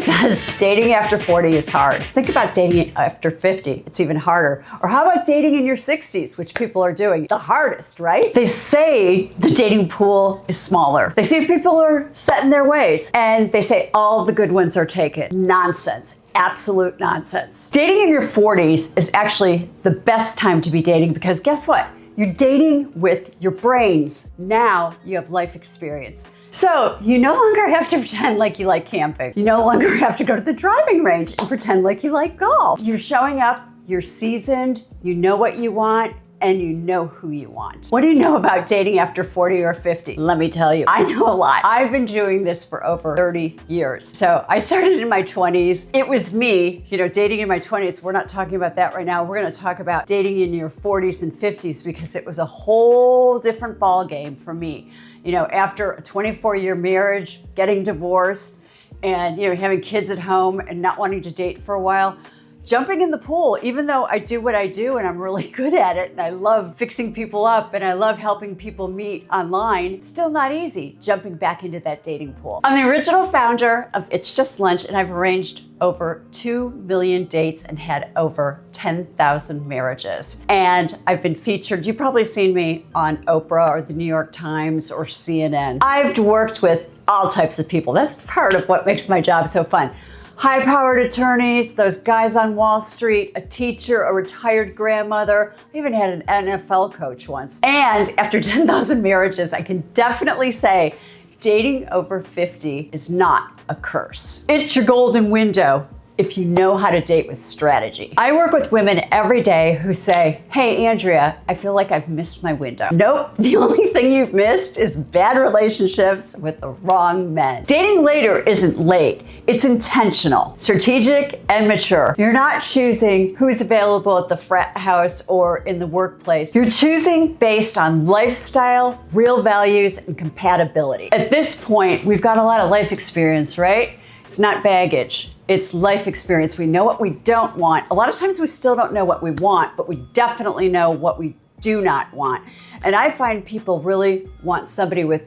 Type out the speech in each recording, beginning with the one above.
says dating after 40 is hard. Think about dating after 50. It's even harder. Or how about dating in your 60s, which people are doing? The hardest, right? They say the dating pool is smaller. They say people are set in their ways. And they say all the good ones are taken. Nonsense. Absolute nonsense. Dating in your 40s is actually the best time to be dating because guess what? You're dating with your brains. Now you have life experience. So you no longer have to pretend like you like camping. You no longer have to go to the driving range and pretend like you like golf. You're showing up, you're seasoned, you know what you want, and you know who you want. What do you know about dating after 40 or 50? Let me tell you, I know a lot. I've been doing this for over 30 years. So I started in my 20s. It was me, dating in my 20s. We're not talking about that right now. We're gonna talk about dating in your 40s and 50s because it was a whole different ball game for me. After a 24-year marriage, getting divorced, and having kids at home and not wanting to date for a while, jumping in the pool, even though I do what I do and I'm really good at it and I love fixing people up and I love helping people meet online, it's still not easy jumping back into that dating pool. I'm the original founder of It's Just Lunch and I've arranged over 2 million dates and had over 10,000 marriages. And I've been featured, you've probably seen me on Oprah or the New York Times or CNN. I've worked with all types of people. That's part of what makes my job so fun. High-powered attorneys, those guys on Wall Street, a teacher, a retired grandmother. I even had an NFL coach once. And after 10,000 marriages, I can definitely say dating over 50 is not a curse. It's your golden window if you know how to date with strategy. I work with women every day who say, hey, Andrea, I feel like I've missed my window. Nope, the only thing you've missed is bad relationships with the wrong men. Dating later isn't late, it's intentional, strategic, and mature. You're not choosing who's available at the frat house or in the workplace. You're choosing based on lifestyle, real values, and compatibility. At this point, we've got a lot of life experience, right? It's not baggage. It's life experience. We know what we don't want. A lot of times we still don't know what we want, but we definitely know what we do not want. And I find people really want somebody with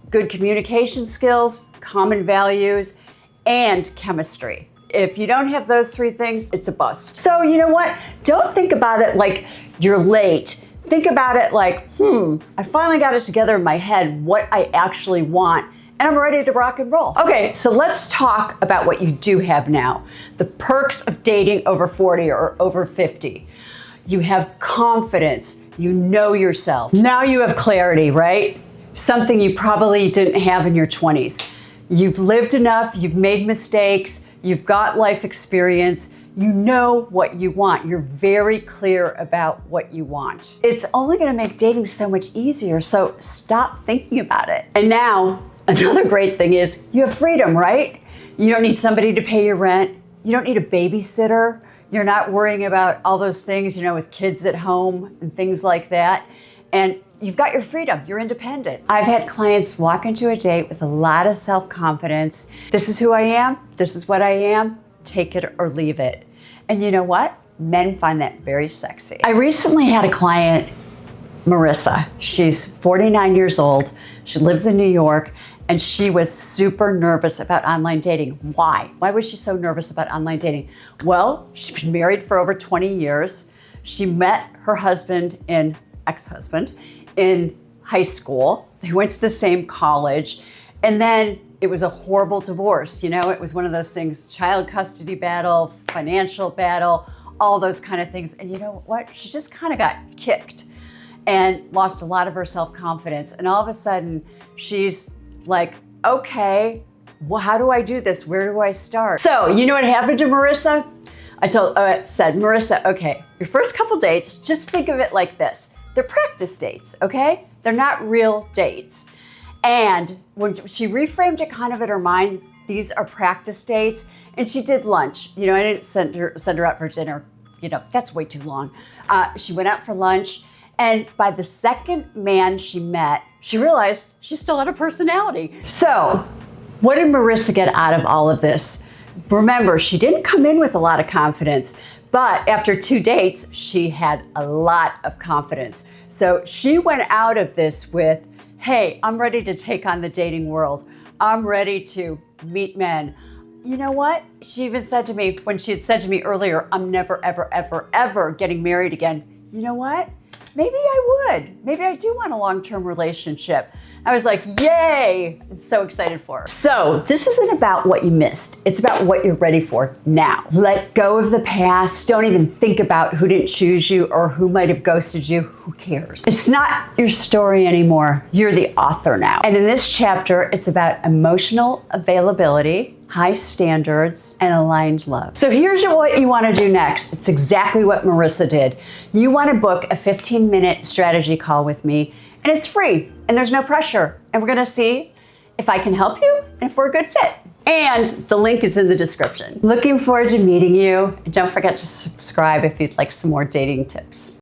good communication skills, common values, and chemistry. If you don't have those three things, it's a bust. So you know what? Don't think about it like you're late. Think about it like, I finally got it together in my head what I actually want. And I'm ready to rock and roll. Okay, so let's talk about what you do have now. The perks of dating over 40 or over 50. You have confidence, you know yourself. Now you have clarity, right? Something you probably didn't have in your 20s. You've lived enough, you've made mistakes, you've got life experience, you know what you want. You're very clear about what you want. It's only gonna make dating so much easier, so stop thinking about it. And now, another great thing is you have freedom, right? You don't need somebody to pay your rent. You don't need a babysitter. You're not worrying about all those things, with kids at home and things like that. And you've got your freedom. You're independent. I've had clients walk into a date with a lot of self-confidence. This is who I am. This is what I am. Take it or leave it. And you know what? Men find that very sexy. I recently had a client, Marissa. She's 49 years old. She lives in New York. And she was super nervous about online dating. Why? Why was she so nervous about online dating? Well, she's been married for over 20 years. She met her ex-husband in high school. They went to the same college. And then it was a horrible divorce. It was one of those things, child custody battle, financial battle, all those kind of things. And you know what? She just kind of got kicked and lost a lot of her self-confidence. And all of a sudden, she's like, okay, well, how do I do this? Where do I start? So you know what happened to Marissa? I said, Marissa, okay, your first couple dates, just think of it like this. They're practice dates, okay? They're not real dates. And when she reframed it kind of in her mind, these are practice dates, and she did lunch. I didn't send her out for dinner. That's way too long. She went out for lunch. And by the second man she met, she realized she still had a personality. So what did Marissa get out of all of this? Remember, she didn't come in with a lot of confidence, but after 2 dates, she had a lot of confidence. So she went out of this with, hey, I'm ready to take on the dating world. I'm ready to meet men. you know what? She even said to me, when she had said to me earlier, I'm never, ever, ever, ever getting married again. You know what? Maybe I would. Maybe I do want a long-term relationship. I was like, yay! I'm so excited for her. So this isn't about what you missed. It's about what you're ready for now. Let go of the past. Don't even think about who didn't choose you or who might have ghosted you. Who cares? It's not your story anymore. You're the author now. And in this chapter, it's about emotional availability, high standards, and aligned love. So here's what you want to do next. It's exactly what Marissa did. You want to book a 15-minute strategy call with me, and it's free, and there's no pressure. And we're going to see if I can help you and if we're a good fit. And the link is in the description. Looking forward to meeting you. And don't forget to subscribe if you'd like some more dating tips.